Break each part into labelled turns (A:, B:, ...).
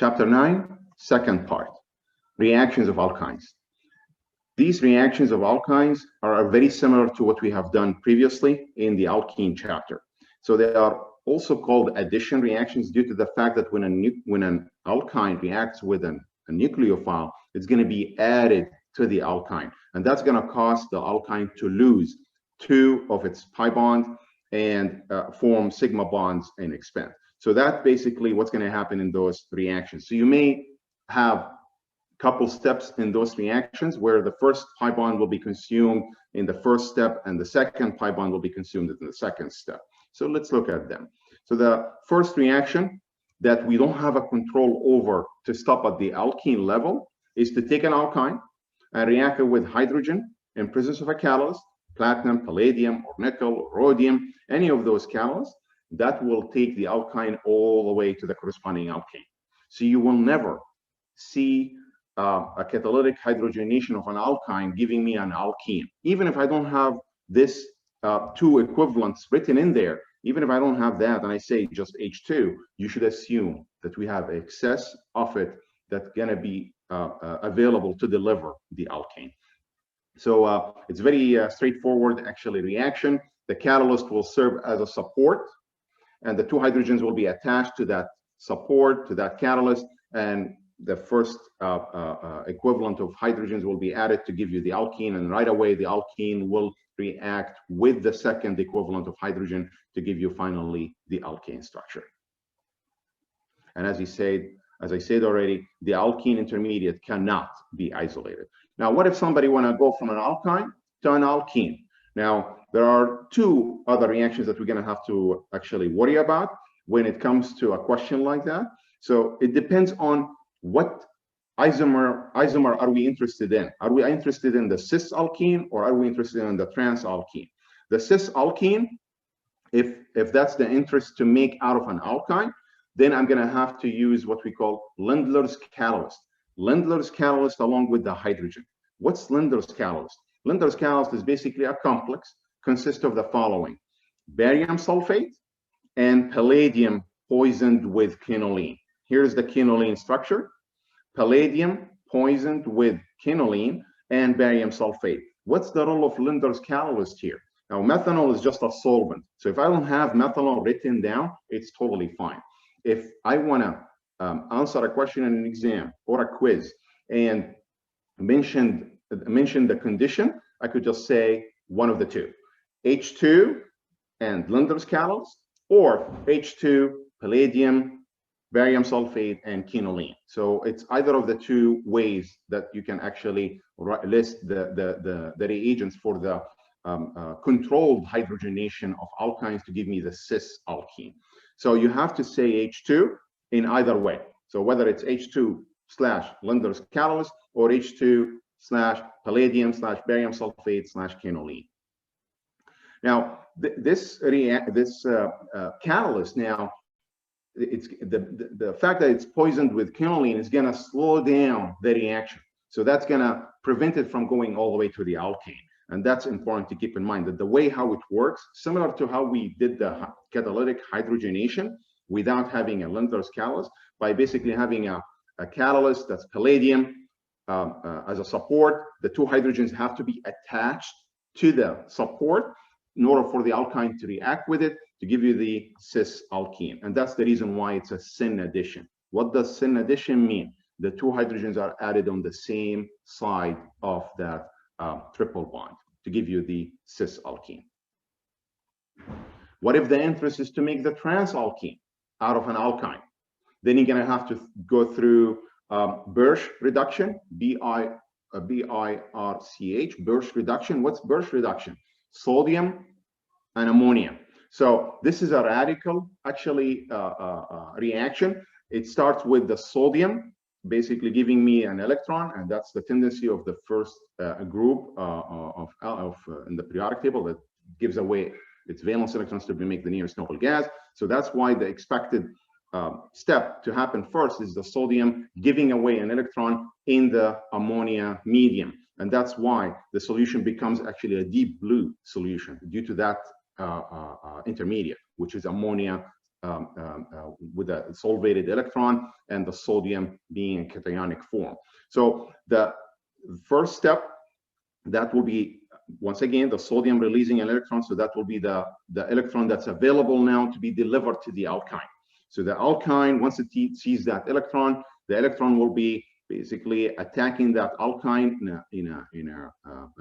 A: Chapter 9, second part, reactions of alkynes. These reactions of alkynes are very similar to what we have done previously in the alkene chapter. So they are also called addition reactions due to the fact that when an alkyne reacts with a nucleophile, it's going to be added to the alkyne, and that's going to cause the alkyne to lose two of its pi bonds and form sigma bonds and expand. So that's basically what's going to happen in those reactions. So you may have couple steps in those reactions where the first pi bond will be consumed in the first step and the second pi bond will be consumed in the second step. So let's look at them. So the first reaction that we don't have a control over to stop at the alkene level is to take an alkyne and react it with hydrogen in presence of a catalyst, platinum, palladium, or nickel, or rhodium, any of those catalysts, that will take the alkyne all the way to the corresponding alkane. So you will never see a catalytic hydrogenation of an alkyne giving me an alkene. Even if I don't have this two equivalents written in there, even if I don't have that and I say just H2, you should assume that we have excess of it that's going to be available to deliver the alkane. So it's very straightforward, actually, reaction. The catalyst will serve as a support, and the two hydrogens will be attached to that support, to that catalyst, and the first equivalent of hydrogens will be added to give you the alkene, and right away the alkene will react with the second equivalent of hydrogen to give you finally the alkane structure. And as I said already, the alkene intermediate cannot be isolated. Now, what if somebody want to go from an alkyne to an alkene? Now, there are two other reactions that we're going to have to actually worry about when it comes to a question like that. So it depends on what isomer are we interested in? Are we interested in the cis alkene or are we interested in the trans alkene? The cis alkene, if that's the interest to make out of an alkyne, then I'm going to have to use what we call Lindlar's catalyst. Lindlar's catalyst along with the hydrogen. What's Lindlar's catalyst? Lindlar's catalyst is basically a complex, consists of the following: barium sulfate and palladium poisoned with quinoline. Here's the quinoline structure: palladium poisoned with quinoline and barium sulfate. What's the role of Lindlar's catalyst here? Now, methanol is just a solvent. So if I don't have methanol written down, it's totally fine. If I want to answer a question in an exam or a quiz and mention the condition, I could just say one of the two: H2 and Lindlar's catalyst, or H2, palladium, barium sulfate, and quinoline. So it's either of the two ways that you can actually list the reagents for the controlled hydrogenation of alkynes to give me the cis alkene. So you have to say H2 in either way. So whether it's H2 / Lindlar's catalyst or H2 / palladium / barium sulfate / quinoline. Now, this catalyst, now, it's the fact that it's poisoned with quinoline is going to slow down the reaction. So that's going to prevent it from going all the way to the alkane. And that's important to keep in mind, that the way how it works, similar to how we did the catalytic hydrogenation without having a Lindlar's catalyst, by basically having a catalyst that's palladium as a support, the two hydrogens have to be attached to the support in order for the alkyne to react with it to give you the cis alkene. And that's the reason why it's a syn addition. What does syn addition mean? The two hydrogens are added on the same side of that triple bond to give you the cis alkene. What if the interest is to make the trans alkene out of an alkyne? Then you're going to have to go through Birch reduction, B-I-R-C-H, Birch reduction. What's Birch reduction? Sodium and ammonia. So this is a radical, actually, reaction. It starts with the sodium basically giving me an electron, and that's the tendency of the first group in the periodic table that gives away its valence electrons to make the nearest noble gas. So that's why the expected step to happen first is the sodium giving away an electron in the ammonia medium. And that's why the solution becomes actually a deep blue solution due to that intermediate, which is ammonia with a solvated electron, and the sodium being in cationic form. So the first step, that will be, once again, the sodium releasing an electron. So that will be the electron that's available now to be delivered to the alkyne. So the alkyne, once it sees that electron, the electron will be basically attacking that alkyne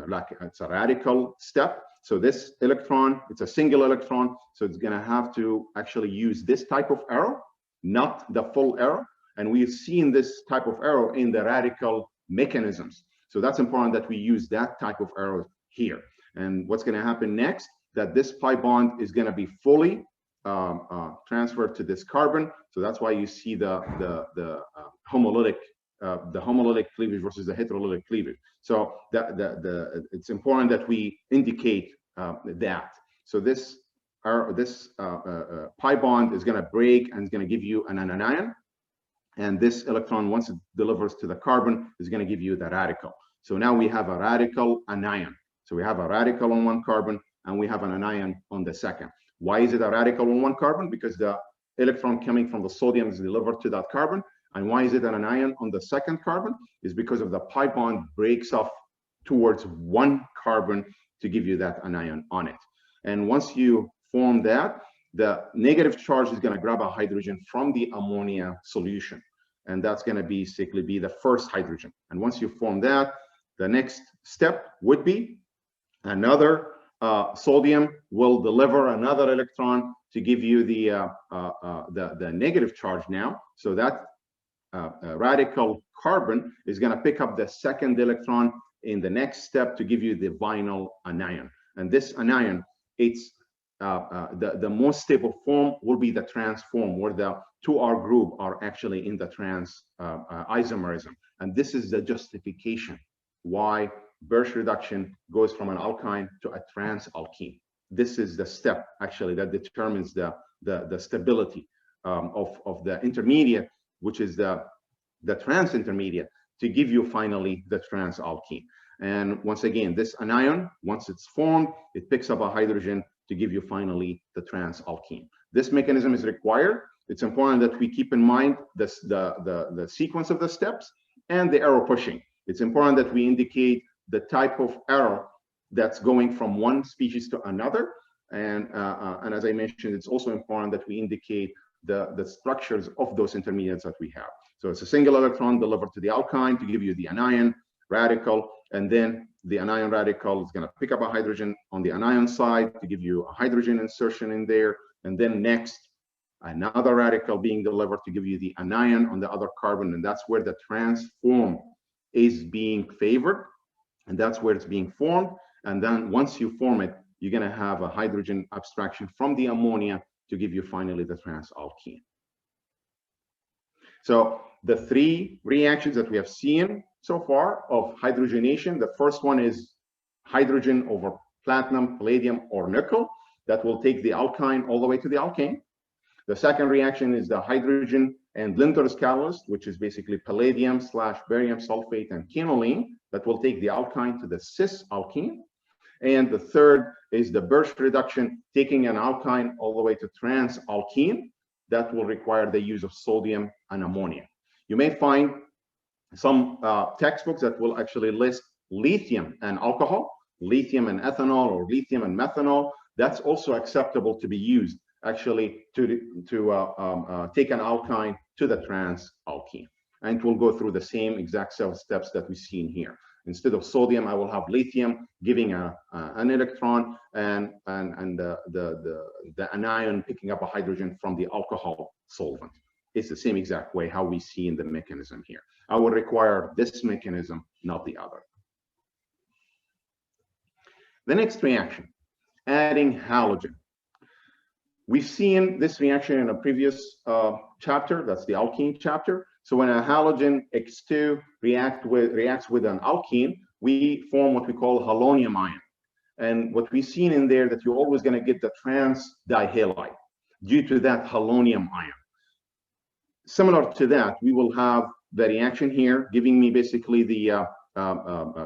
A: like it's a radical step. So this electron, it's a single electron, so it's going to have to actually use this type of arrow, not the full arrow. And we've seen this type of arrow in the radical mechanisms. So that's important that we use that type of arrow here. And what's going to happen next, that this pi bond is going to be fully transferred to this carbon. So that's why you see the homolytic cleavage versus the heterolytic cleavage. So it's important that we indicate that. So this pi bond is going to break and is going to give you an anion. And this electron, once it delivers to the carbon, is going to give you the radical. So now we have a radical anion. So we have a radical on one carbon and we have an anion on the second. Why is it a radical on one carbon? Because the electron coming from the sodium is delivered to that carbon. And why is it an anion on the second carbon? Is because of the pi bond breaks off towards one carbon to give you that anion on it. And once you form that, the negative charge is going to grab a hydrogen from the ammonia solution. And that's going to basically be the first hydrogen. And once you form that, the next step would be another sodium will deliver another electron to give you the negative charge now. So that radical carbon is going to pick up the second electron in the next step to give you the vinyl anion. And this anion, it's the most stable form will be the trans form, where the 2R group are actually in the trans isomerism. And this is the justification why Birch reduction goes from an alkyne to a trans alkene. This is the step actually that determines the stability of the intermediate, which is the trans intermediate, to give you finally the trans alkene. And once again, this anion, once it's formed, it picks up a hydrogen to give you finally the trans alkene. This mechanism is required. It's important that we keep in mind this, the sequence of the steps and the arrow pushing. It's important that we indicate the type of arrow that's going from one species to another. And as I mentioned, it's also important that we indicate the structures of those intermediates that we have. So it's a single electron delivered to the alkyne to give you the anion radical, and then the anion radical is going to pick up a hydrogen on the anion side to give you a hydrogen insertion in there, and then next another radical being delivered to give you the anion on the other carbon, and that's where the trans form is being favored, and that's where it's being formed. And then once you form it, you're going to have a hydrogen abstraction from the ammonia to give you finally the trans alkene. So the three reactions that we have seen so far of hydrogenation, the first one is hydrogen over platinum, palladium, or nickel. That will take the alkyne all the way to the alkane. The second reaction is the hydrogen and Linder's catalyst, which is basically palladium / barium sulfate and quinoline, that will take the alkyne to the cis alkene. And the third is the Birch reduction, taking an alkyne all the way to trans alkene. That will require the use of sodium and ammonia. You may find some textbooks that will actually list lithium and alcohol, lithium and ethanol, or lithium and methanol. That's also acceptable to be used actually to take an alkyne to the trans alkene. And it will go through the same exact set of steps that we've seen here. Instead of sodium, I will have lithium giving an electron, and the anion picking up a hydrogen from the alcohol solvent. It's the same exact way how we see in the mechanism here. I will require this mechanism, not the other. The next reaction, adding halogen. We've seen this reaction in a previous chapter, that's the alkene chapter. So when a halogen X2 reacts with an alkene, we form what we call halonium ion. And what we've seen in there, that you're always going to get the trans dihalide due to that halonium ion. Similar to that, we will have the reaction here, giving me basically the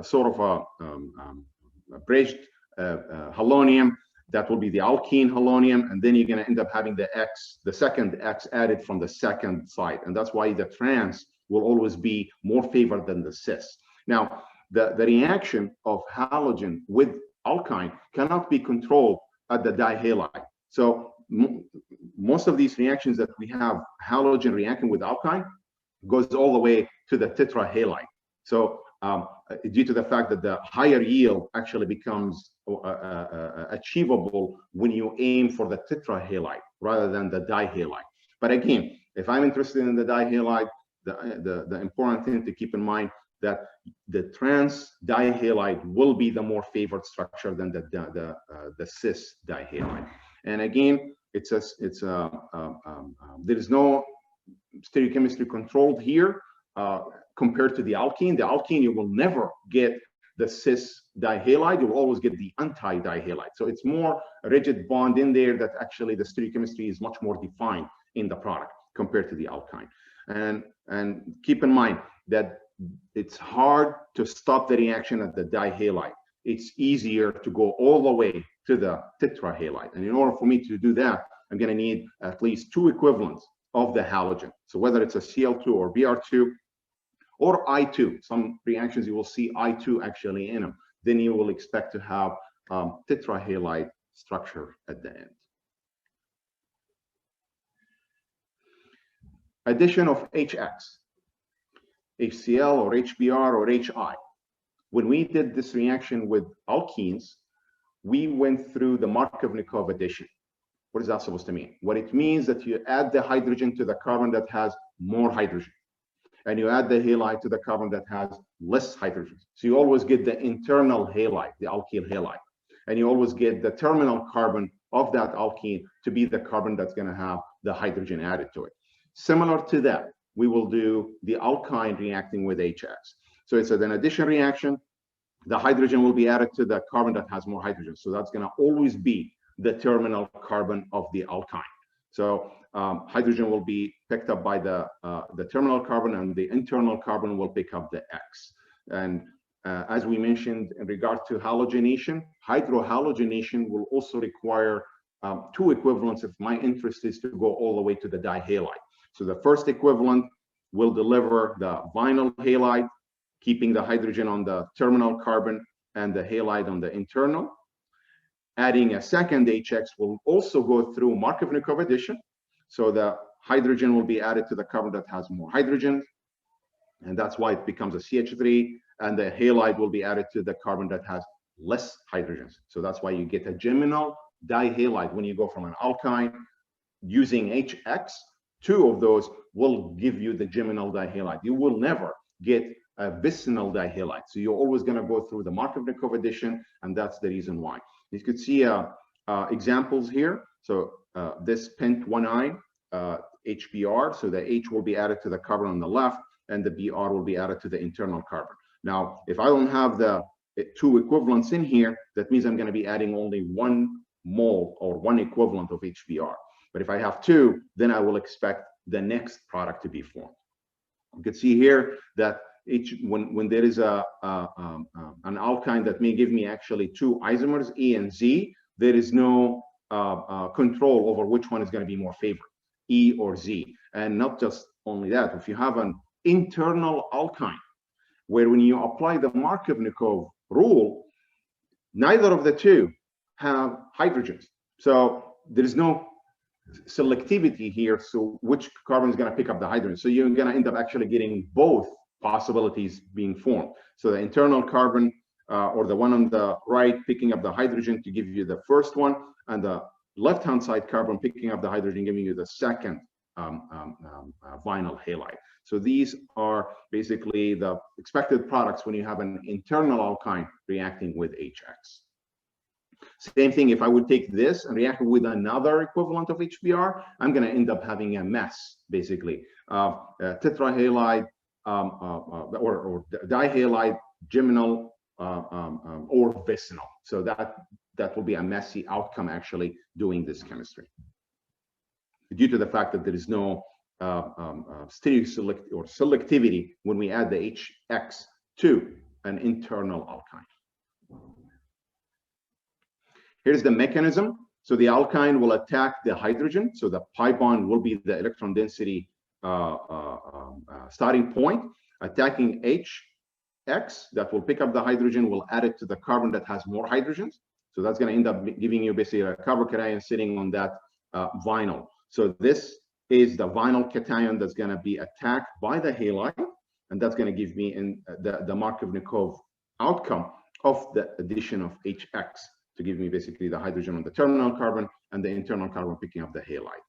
A: sort of a bridged halonium that will be the alkene halonium, and then you're going to end up having the X, the second X added from the second side. And that's why the trans will always be more favored than the cis. Now, the reaction of halogen with alkyne cannot be controlled at the dihalide. So most of these reactions that we have halogen reacting with alkyne goes all the way to the tetrahalide. So due to the fact that the higher yield actually becomes achievable when you aim for the tetrahalide rather than the dihalide. But again, if I'm interested in the dihalide, the important thing to keep in mind that the trans dihalide will be the more favored structure than the cis dihalide. And again, there is no stereochemistry controlled here compared to the alkene. The alkene, you will never get the cis dihalide, you will always get the anti-dihalide. So it's more rigid bond in there that actually the stereochemistry is much more defined in the product compared to the alkyne. And keep in mind that it's hard to stop the reaction at the dihalide. It's easier to go all the way to the tetrahalide. And in order for me to do that, I'm going to need at least 2 equivalents of the halogen. So whether it's a Cl2 or Br2 or I2, some reactions you will see I2 actually in them, then you will expect to have tetrahalide structure at the end. Addition of HX, HCl or HBr or HI. When we did this reaction with alkenes, we went through the Markovnikov addition. What is that supposed to mean? What it means that you add the hydrogen to the carbon that has more hydrogen, and you add the halide to the carbon that has less hydrogen. So you always get the internal halide, the alkyl halide, and you always get the terminal carbon of that alkene to be the carbon that's going to have the hydrogen added to it. Similar to that, we will do the alkyne reacting with HX. So it's an addition reaction. The hydrogen will be added to the carbon that has more hydrogen. So that's going to always be the terminal carbon of the alkyne. So hydrogen will be picked up by the terminal carbon, and the internal carbon will pick up the X. And as we mentioned in regard to halogenation, hydrohalogenation will also require 2 equivalents if my interest is to go all the way to the dihalide. So the first equivalent will deliver the vinyl halide, keeping the hydrogen on the terminal carbon and the halide on the internal. Adding a second HX will also go through Markovnikov addition. So the hydrogen will be added to the carbon that has more hydrogen, and that's why it becomes a CH3, and the halide will be added to the carbon that has less hydrogens. So that's why you get a geminal dihalide when you go from an alkyne using HX. 2 of those will give you the geminal dihalide. You will never get a vicinal dihalide. So you're always going to go through the Markovnikov addition, and that's the reason why. You could see examples here. So this pent-1-ine HBr, so the H will be added to the carbon on the left, and the Br will be added to the internal carbon. Now, if I don't have the 2 equivalents in here, that means I'm going to be adding only 1 mole or 1 equivalent of HBr. But if I have 2, then I will expect the next product to be formed. You can see here that when there is an alkyne that may give me actually 2 isomers, E and Z, there is no control over which one is going to be more favored, E or Z. And not just only that, if you have an internal alkyne, where when you apply the Markovnikov rule, neither of the 2 have hydrogens. So there is no selectivity here, so which carbon is going to pick up the hydrogen. So you're going to end up actually getting both possibilities being formed. So the internal carbon or the one on the right picking up the hydrogen to give you the first one, and the left-hand side carbon picking up the hydrogen giving you the second vinyl halide. So these are basically the expected products when you have an internal alkyne reacting with HX. Same thing, if I would take this and react with another equivalent of HBr, I'm going to end up having a mess, basically. Tetrahalide or dihalide, geminal, or vicinal. So that will be a messy outcome actually doing this chemistry, due to the fact that there is no selectivity when we add the HX to an internal alkyne. Here's the mechanism. So the alkyne will attack the hydrogen. So the pi bond will be the electron density starting point, attacking HX that will pick up the hydrogen, will add it to the carbon that has more hydrogens. So that's going to end up giving you basically a carbocation sitting on that vinyl. So this is the vinyl cation that's going to be attacked by the halide, and that's going to give me the Markovnikov outcome of the addition of HX to give me basically the hydrogen on the terminal carbon and the internal carbon picking up the halide.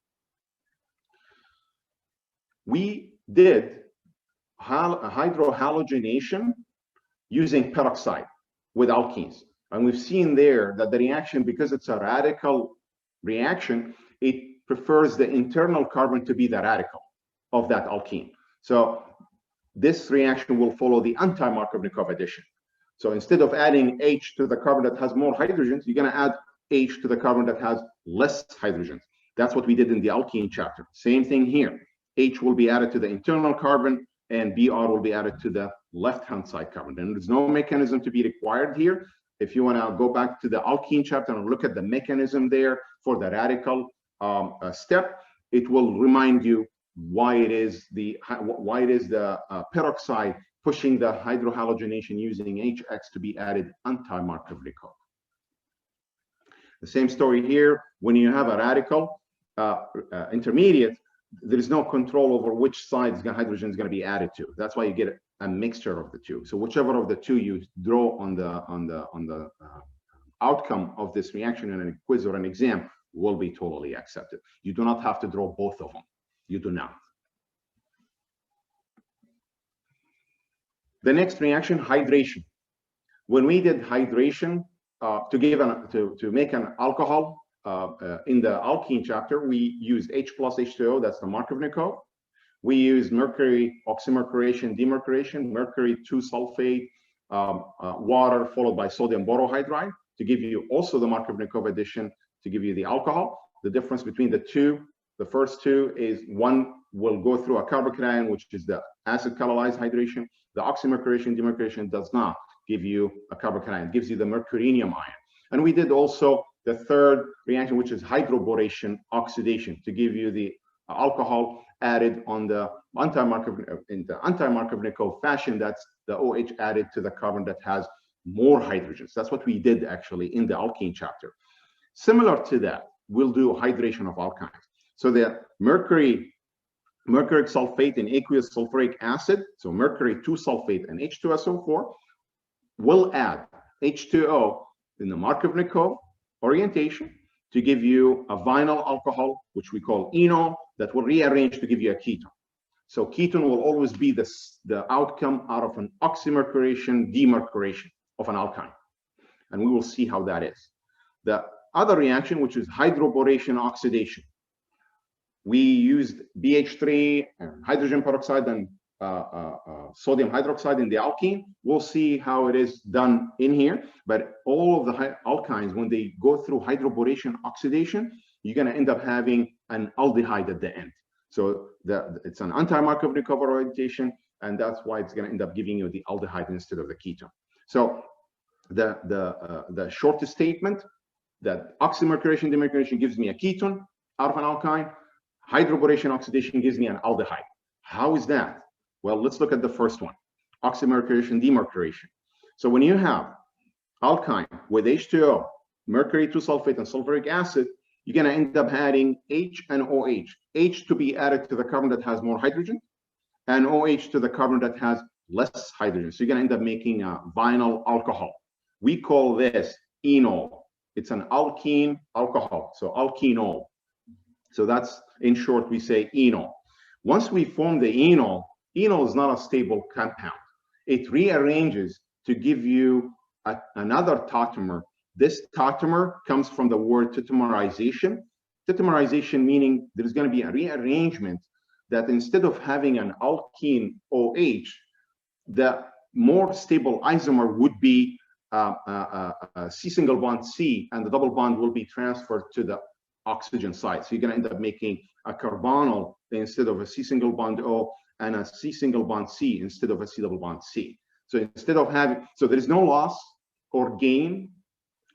A: We did hydrohalogenation using peroxide with alkenes. And we've seen there that the reaction, because it's a radical reaction, it prefers the internal carbon to be the radical of that alkene. So this reaction will follow the anti-Markovnikov addition. So instead of adding H to the carbon that has more hydrogens, you're going to add H to the carbon that has less hydrogens. That's what we did in the alkene chapter. Same thing here. H will be added to the internal carbon, and Br will be added to the left-hand side carbon. And there's no mechanism to be required here. If you want to go back to the alkene chapter and look at the mechanism there for the radical step, it will remind you why it is the peroxide pushing the hydrohalogenation using HX to be added anti-Markovnikov. The same story here. When you have a radical intermediate, there is no control over which side the hydrogen is going to be added to. That's why you get a mixture of the two. So whichever of the two you draw on the outcome of this reaction in a quiz or an exam will be totally accepted. You do not have to draw both of them. You do not. The next reaction, hydration. When we did hydration to make an alcohol in the alkene chapter, we used H plus H2O, that's the Markovnikov. We use mercury oxymercuration, demercuration, mercury 2-sulfate, water followed by sodium borohydride to give you also the Markovnikov addition to give you the alcohol. The difference between the two, the first two is one will go through a carbocation, which is the acid catalyzed hydration. The oxymercuration, demercuration does not give you a carbocation, it gives you the mercurinium ion. And we did also the third reaction, which is hydroboration oxidation to give you the alcohol added on the anti-Markovnikov fashion. That's the OH added to the carbon that has more hydrogens. That's what we did actually in the alkene chapter. Similar to that, we'll do hydration of alkynes. So the mercury sulfate and aqueous sulfuric acid, so mercury 2-sulfate and H2SO4, will add H2O in the Markovnikov orientation to give you a vinyl alcohol, which we call enol, that will rearrange to give you a ketone. So ketone will always be the outcome out of an oxymercuration, demercuration of an alkyne. And we will see how that is. The other reaction, which is hydroboration oxidation. We used BH3, hydrogen peroxide, and sodium hydroxide in the alkene. We'll see how it is done in here. But all of the alkynes, when they go through hydroboration oxidation, you're going to end up having an aldehyde at the end. So it's an anti-Markovnikov orientation, and that's why it's going to end up giving you the aldehyde instead of the ketone. So the shortest statement, that oxymercuration, demercuration gives me a ketone out of an alkyne. Hydroboration oxidation gives me an aldehyde. How is that? Well, let's look at the first one, oxymercuration, demercuration. So when you have alkyne with H2O, mercury 2-sulfate, and sulfuric acid, you're going to end up adding H and OH. H to be added to the carbon that has more hydrogen, and OH to the carbon that has less hydrogen. So you're going to end up making a vinyl alcohol. We call this enol. It's an alkene alcohol, so alkenol. So that's, in short, we say enol. Once we form the enol, enol is not a stable compound. It rearranges to give you another tautomer. This tautomer comes from the word tautomerization. Tautomerization meaning there's going to be a rearrangement that instead of having an alkene OH, the more stable isomer would be C single bond C, and the double bond will be transferred to the oxygen side. So you're going to end up making a carbonyl instead of a C single bond O, and a C single bond C instead of a C double bond C. So instead of having, so there is no loss or gain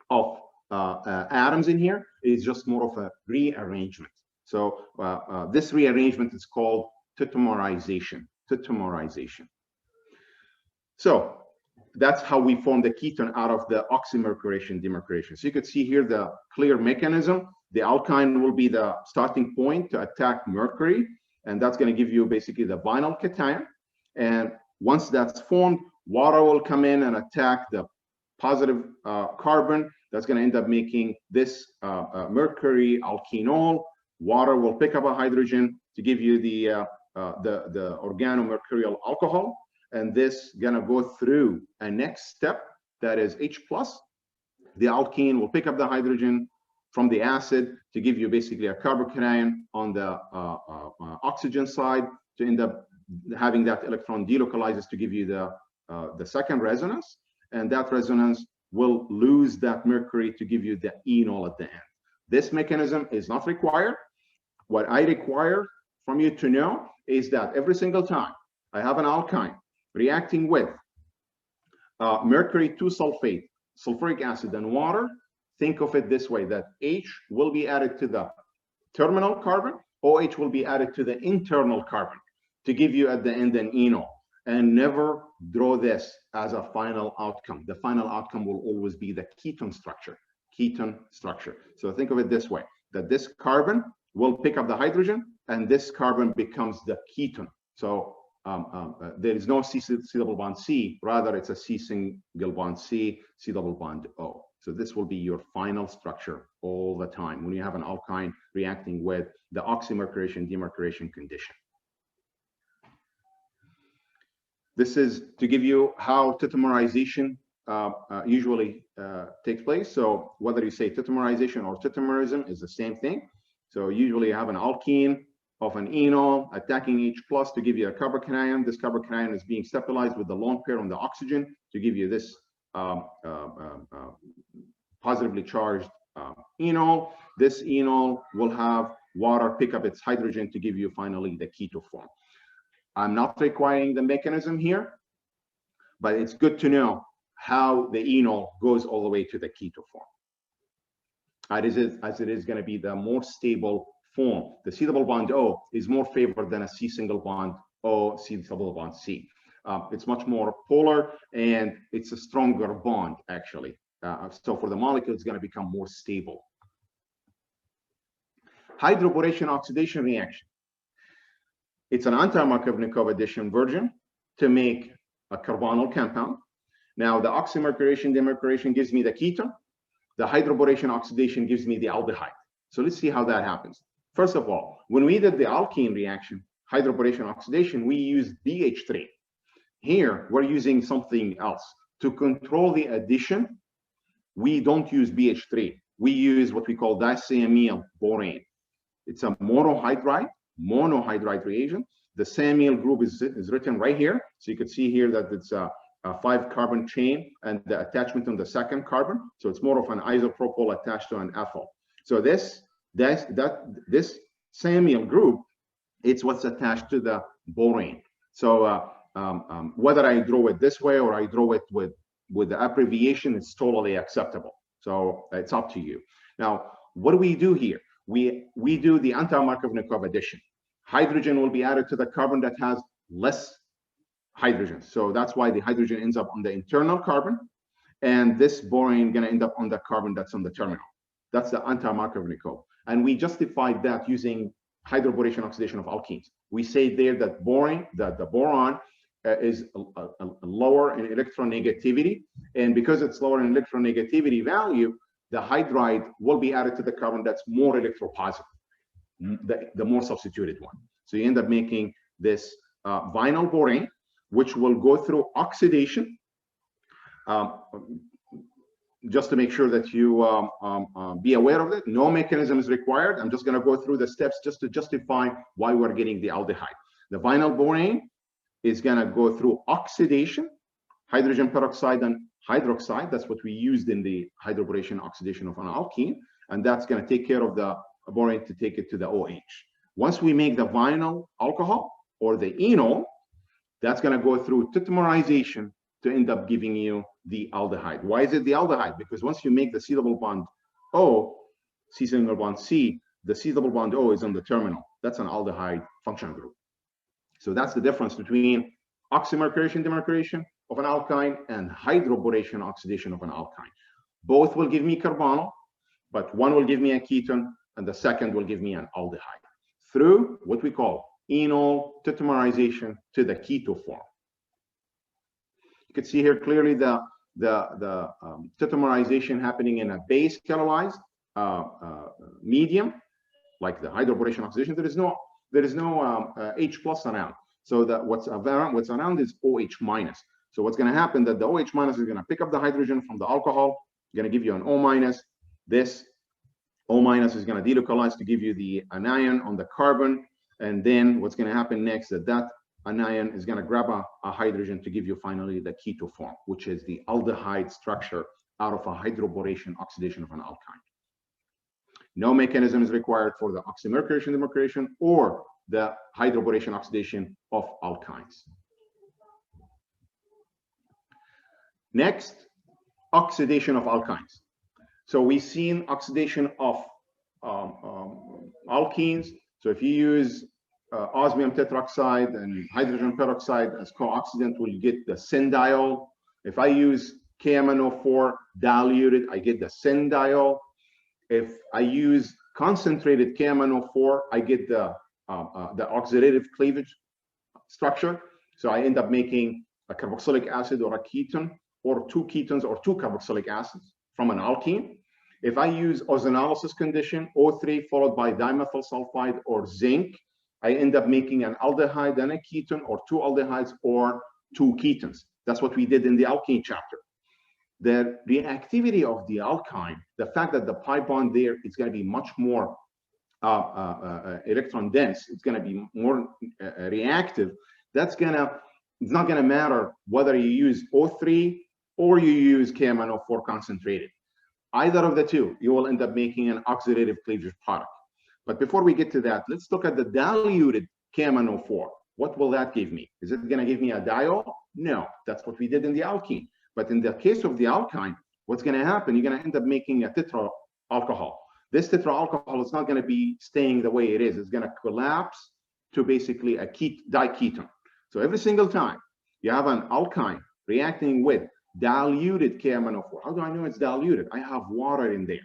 A: of atoms in here. It's just more of a rearrangement. So this rearrangement is called tautomerization. So that's how we form the ketone out of the oxymercuration demercuration. So you could see here the clear mechanism. The alkyne will be the starting point to attack mercury, and that's going to give you basically the vinyl cation. And once that's formed, water will come in and attack the positive carbon. That's going to end up making this mercury alkenol. Water will pick up a hydrogen to give you the organomercurial alcohol, and this gonna go through a next step that is H+. The alkene will pick up the hydrogen from the acid to give you basically a carbocation on the oxygen side to end up having that electron delocalizes to give you the second resonance, and that resonance will lose that mercury to give you the enol at the end. This mechanism is not required. What I require from you to know is that every single time I have an alkyne reacting with mercury 2-sulfate, sulfuric acid, and water, think of it this way, that H will be added to the terminal carbon, OH will be added to the internal carbon to give you at the end an enol. And never draw this as a final outcome. The final outcome will always be the ketone structure. So think of it this way, that this carbon will pick up the hydrogen, and this carbon becomes the ketone. So there is no C double bond C, rather it's a C single bond C, C double bond O. So this will be your final structure all the time when you have an alkyne reacting with the oxymercuration demercuration condition. This is to give you how tautomerization usually takes place. So whether you say tautomerization or tautomerism is the same thing. So usually you have an alkene of an enol attacking H+ to give you a carbocation. This carbocation is being stabilized with the lone pair on the oxygen to give you this positively charged enol. This enol will have water pick up its hydrogen to give you finally the keto form. I'm not requiring the mechanism here, but it's good to know how the enol goes all the way to the keto form. As it is going to be the more stable form. The C double bond O is more favored than a C single bond O, C double bond C. It's much more polar, and it's a stronger bond, actually. So for the molecule, it's going to become more stable. Hydroboration oxidation reaction. It's an anti-Markovnikov addition version to make a carbonyl compound. Now, the oxymercuration demercuration gives me the ketone. The hydroboration oxidation gives me the aldehyde. So let's see how that happens. First of all, when we did the alkene reaction, hydroboration oxidation, we used BH3. Here, we're using something else. To control the addition, we don't use BH3. We use what we call dicyamyl borane. It's a monohydride reagent. The cyamyl group is written right here. So you can see here that it's a 5-carbon chain and the attachment on the second carbon. So it's more of an isopropyl attached to an ethyl. So this cyamyl group, it's what's attached to the borane. So whether I draw it this way or I draw it with the abbreviation, it's totally acceptable. So it's up to you. Now, what do we do here? We do the anti-Markovnikov addition. Hydrogen will be added to the carbon that has less hydrogen. So that's why the hydrogen ends up on the internal carbon, and this borane going to end up on the carbon that's on the terminal. That's the anti-Markovnikov. And we justified that using hydroboration oxidation of alkenes. We say there that the boron is lower in electronegativity, and because it's lower in electronegativity value, the hydride will be added to the carbon that's more electropositive, the more substituted one. So you end up making this vinyl borane, which will go through oxidation. Just to make sure that you be aware of it, no mechanism is required. I'm just going to go through the steps just to justify why we're getting the aldehyde. The vinyl borane is going to go through oxidation, hydrogen peroxide and hydroxide. That's what we used in the hydroboration oxidation of an alkene, and that's going to take care of the borane to take it to the OH. Once we make the vinyl alcohol or the enol, that's going to go through tautomerization to end up giving you the aldehyde. Why is it the aldehyde? Because once you make the C double bond O, C single bond C, the C double bond O is on the terminal. That's an aldehyde functional group. So that's the difference between oxymercuration demercuration of an alkyne and hydroboration oxidation of an alkyne. Both will give me carbonyl, but one will give me a ketone and the second will give me an aldehyde through what we call enol tautomerization to the keto form. You can see here clearly the tautomerization happening in a base catalyzed medium, like the hydroboration oxidation. There is no H plus around. So that what's around is OH minus. So what's going to happen that the OH minus is going to pick up the hydrogen from the alcohol, going to give you an O minus. This O minus is going to delocalize to give you the anion on the carbon. And then what's going to happen next is that anion is going to grab a hydrogen to give you finally the keto form, which is the aldehyde structure out of a hydroboration oxidation of an alkyne. No mechanism is required for the oxymercuration demercuration or the hydroboration oxidation of alkynes. Next, oxidation of alkynes. So we've seen oxidation of alkenes. So if you use osmium tetroxide and hydrogen peroxide as co-oxidant, we'll get the syndiol. If I use KMNO4 diluted, I get the syndiol. If I use concentrated KMNO4, I get the oxidative cleavage structure. So I end up making a carboxylic acid or a ketone, or two ketones or two carboxylic acids from an alkene. If I use ozonolysis condition, O3 followed by dimethyl sulfide or zinc, I end up making an aldehyde and a ketone, or two aldehydes or two ketones. That's what we did in the alkene chapter. The reactivity of the alkyne, the fact that the pi bond there is going to be much more electron dense, it's going to be more reactive. It's not going to matter whether you use O3 or you use KMNO4 concentrated. Either of the two, you will end up making an oxidative cleavage product. But before we get to that, let's look at the diluted KMNO4. What will that give me? Is it going to give me a diol? No, that's what we did in the alkene. But in the case of the alkyne, what's going to happen? You're going to end up making a tetra alcohol. This tetra alcohol is not going to be staying the way it is. It's going to collapse to basically a diketone. So every single time you have an alkyne reacting with diluted KMNO4, how do I know it's diluted? I have water in there.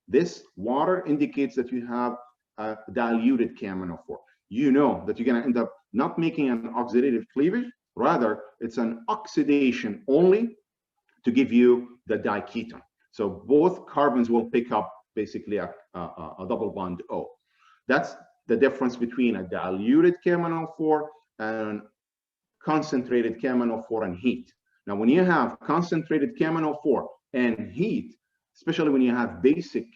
A: This water indicates that you have a diluted KMNO4. You know that you're going to end up not making an oxidative cleavage, rather it's an oxidation only to give you the diketone. So both carbons will pick up basically a double bond O. That's the difference between a diluted KMNO4 and concentrated KMNO4 and heat. Now, when you have concentrated KMNO4 and heat, especially when you have basic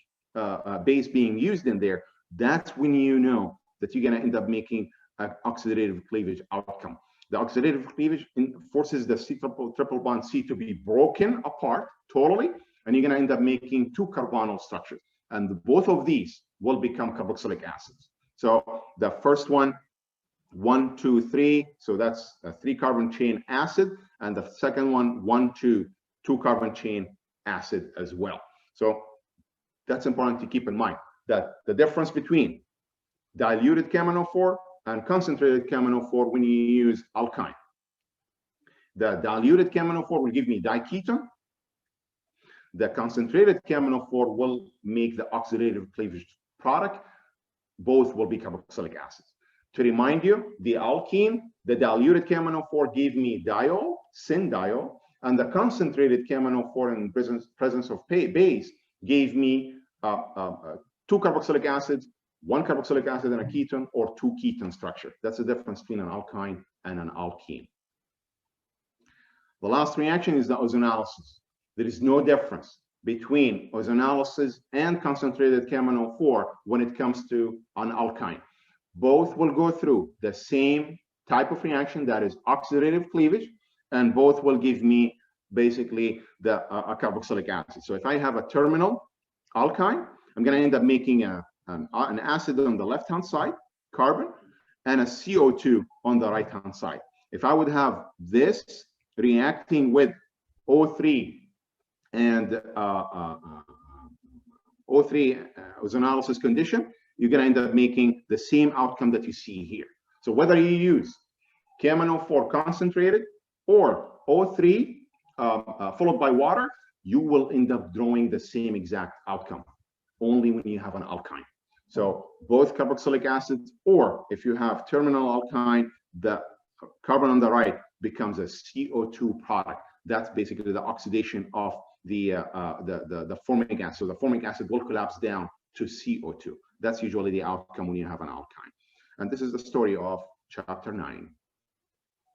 A: base being used in there, that's when you know that you're going to end up making an oxidative cleavage outcome. The oxidative cleavage forces the C triple bond C to be broken apart totally, and you're going to end up making two carbonyl structures. And both of these will become carboxylic acids. So the first one, 1, 2, 3, so that's a 3-carbon chain acid, and the second one, 1, 2, 2-carbon chain acid as well. So that's important to keep in mind, that the difference between diluted KMNO4 and concentrated KMNO4 when you use alkyne. The diluted KMNO4 will give me diketone. The concentrated KMNO4 will make the oxidative cleavage product. Both will be carboxylic acids. To remind you, the alkene, the diluted KMNO4 gave me diol, syndiol, and the concentrated KMNO4 in presence of base gave me 2 carboxylic acids, 1 carboxylic acid and a ketone, or 2 ketone structure. That's the difference between an alkyne and an alkene. The last reaction is the ozonolysis. There is no difference between ozonolysis and concentrated KMNO4 when it comes to an alkyne. Both will go through the same type of reaction, that is oxidative cleavage, and both will give me basically a carboxylic acid. So if I have a terminal alkyne, I'm going to end up making an acid on the left-hand side, carbon, and a CO2 on the right-hand side. If I would have this reacting with O3 and O3 ozonolysis condition, you're going to end up making the same outcome that you see here. So whether you use KMnO4 concentrated or O3 followed by water, you will end up drawing the same exact outcome, only when you have an alkyne. So both carboxylic acids, or if you have terminal alkyne, the carbon on the right becomes a CO2 product. That's basically the oxidation of the formic acid. So the formic acid will collapse down to CO2. That's usually the outcome when you have an alkyne. And this is the story of chapter 9.